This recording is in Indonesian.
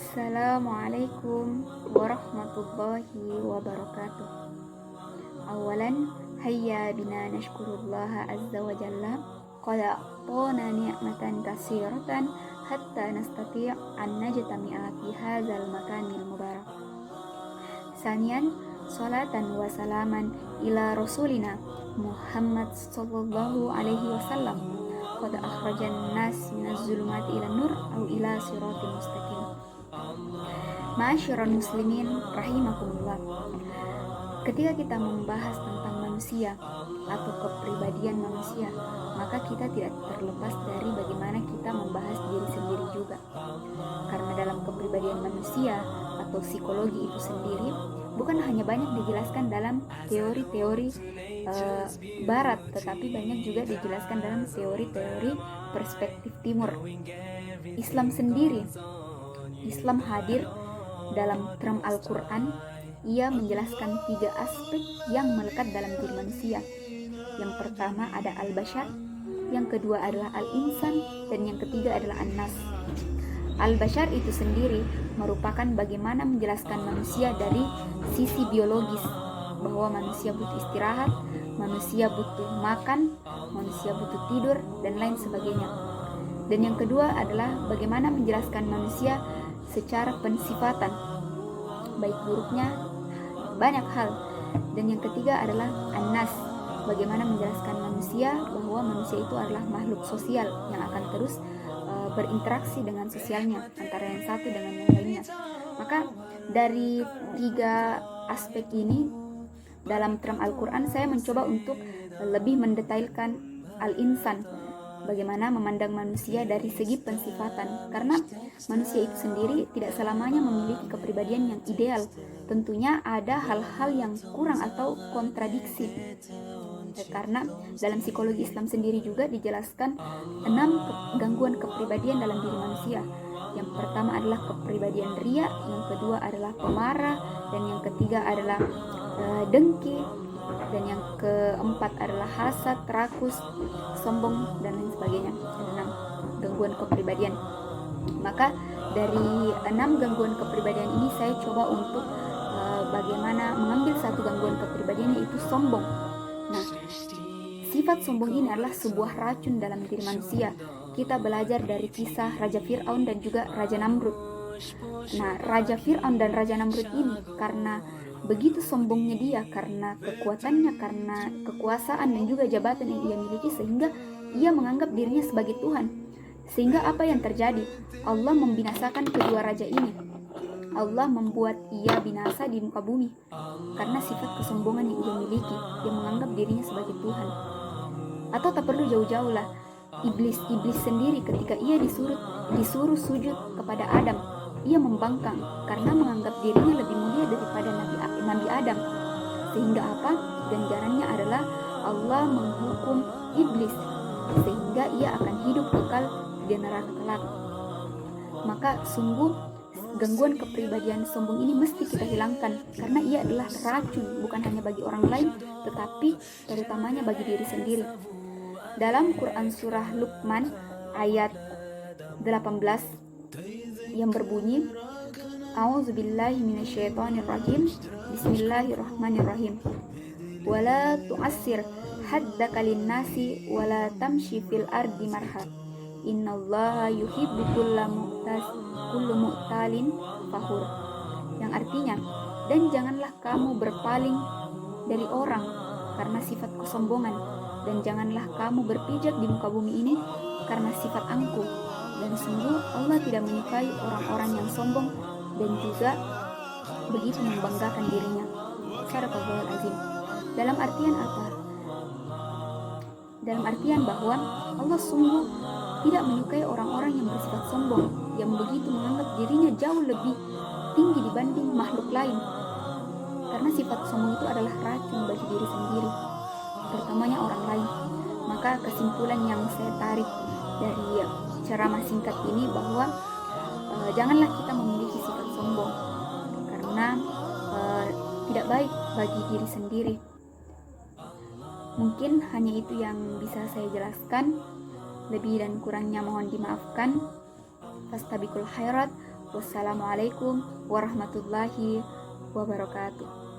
Assalamualaikum warahmatullahi wabarakatuh. Awalan, hayya bina nashkurullaha azza wa jalla qad a'tana ni'matan katsiratan hatta nastati' an najtami'a fi hadzal makanil mubarak. Saniyan, salatan wa salaman ila rasulina Muhammad sallallahu alaihi wasallam qad akhrajan nas minaz zulumati ila nur au ila siratil mustaqim. Ma'asyiral muslimin rahimakumullah. Ketika kita membahas tentang manusia atau kepribadian manusia, maka kita tidak terlepas dari bagaimana kita membahas diri sendiri juga. Karena dalam kepribadian manusia atau psikologi itu sendiri bukan hanya banyak dijelaskan dalam teori-teori barat, tetapi banyak juga dijelaskan dalam teori-teori perspektif timur. Islam hadir dalam term Al-Quran. Ia menjelaskan 3 aspek yang melekat dalam diri manusia. Yang pertama ada al-bashar, yang kedua adalah al-insan, dan yang ketiga adalah an-nas. Al-bashar itu sendiri merupakan bagaimana menjelaskan manusia dari sisi biologis, bahwa manusia butuh istirahat, manusia butuh makan, manusia butuh tidur, dan lain sebagainya. Dan yang kedua adalah bagaimana menjelaskan manusia secara pensifatan, baik buruknya, banyak hal. Dan yang ketiga adalah an-nas, bagaimana menjelaskan manusia bahwa manusia itu adalah makhluk sosial yang akan terus berinteraksi dengan sosialnya antara yang satu dengan yang lainnya. Maka dari 3 aspek ini dalam term Al-Quran saya mencoba untuk lebih mendetailkan al-insan, bagaimana memandang manusia dari segi pensifatan, karena manusia itu sendiri tidak selamanya memiliki kepribadian yang ideal. Tentunya ada hal-hal yang kurang atau kontradiksi, karena dalam psikologi Islam sendiri juga dijelaskan 6 gangguan kepribadian dalam diri manusia. Yang pertama adalah kepribadian ria, yang kedua adalah pemarah, dan yang ketiga adalah dengki, dan yang keempat adalah hasad, rakus, sombong, dan lain sebagainya. Ada 6 gangguan kepribadian. Maka dari 6 gangguan kepribadian ini saya coba untuk bagaimana mengambil 1 gangguan kepribadian, yaitu sombong. Nah, sifat sombong ini adalah sebuah racun dalam diri manusia. Kita belajar dari kisah Raja Fir'aun dan juga Raja Namrud. Nah, Raja Fir'aun dan Raja Namrud ini karena begitu sombongnya dia, karena kekuatannya, karena kekuasaan dan juga jabatan yang ia miliki, sehingga ia menganggap dirinya sebagai Tuhan. Sehingga apa yang terjadi? Allah membinasakan kedua raja ini. Allah membuat ia binasa di muka bumi karena sifat kesombongan yang ia miliki. Ia menganggap dirinya sebagai Tuhan. Atau tak perlu jauh-jauh lah, iblis sendiri ketika ia disuruh sujud kepada Adam, ia membangkang karena menganggap dirinya lebih mulia daripada Nabi Adam. Sehingga apa? Ganjarannya adalah Allah menghukum iblis sehingga ia akan hidup kekal di neraka kelak. Maka sungguh gangguan kepribadian sombong ini mesti kita hilangkan, karena ia adalah racun bukan hanya bagi orang lain tetapi terutamanya bagi diri sendiri. Dalam Quran surah Luqman ayat 18 yang berbunyi, A'udzubillahi minasyaitonirrajim, Bismillahirrahmanirrahim. Wala tu'assir haddaka linnasi wala tamshi fil ardi marha. Innallaha yuhibbu kullu mu'talin fakhur. Yang artinya, dan janganlah kamu berpaling dari orang karena sifat kesombongan, dan janganlah kamu berpijak di muka bumi ini karena sifat angkuh. Dan sungguh Allah tidak menyukai orang-orang yang sombong dan juga begitu membanggakan dirinya. Sadaqallahul azim. Dalam artian apa? Dalam artian bahwa Allah sungguh tidak menyukai orang-orang yang bersifat sombong, yang begitu menganggap dirinya jauh lebih tinggi dibanding makhluk lain. Karena sifat sombong itu adalah racun bagi diri sendiri, terutama orang lain. Maka kesimpulan yang saya tarik dari ceramah singkat ini bahwa janganlah kita memiliki sifat sombong, karena tidak baik bagi diri sendiri. Mungkin hanya itu yang bisa saya jelaskan. Lebih dan kurangnya mohon dimaafkan. Fastabiqul khairat. Wassalamualaikum warahmatullahi wabarakatuh.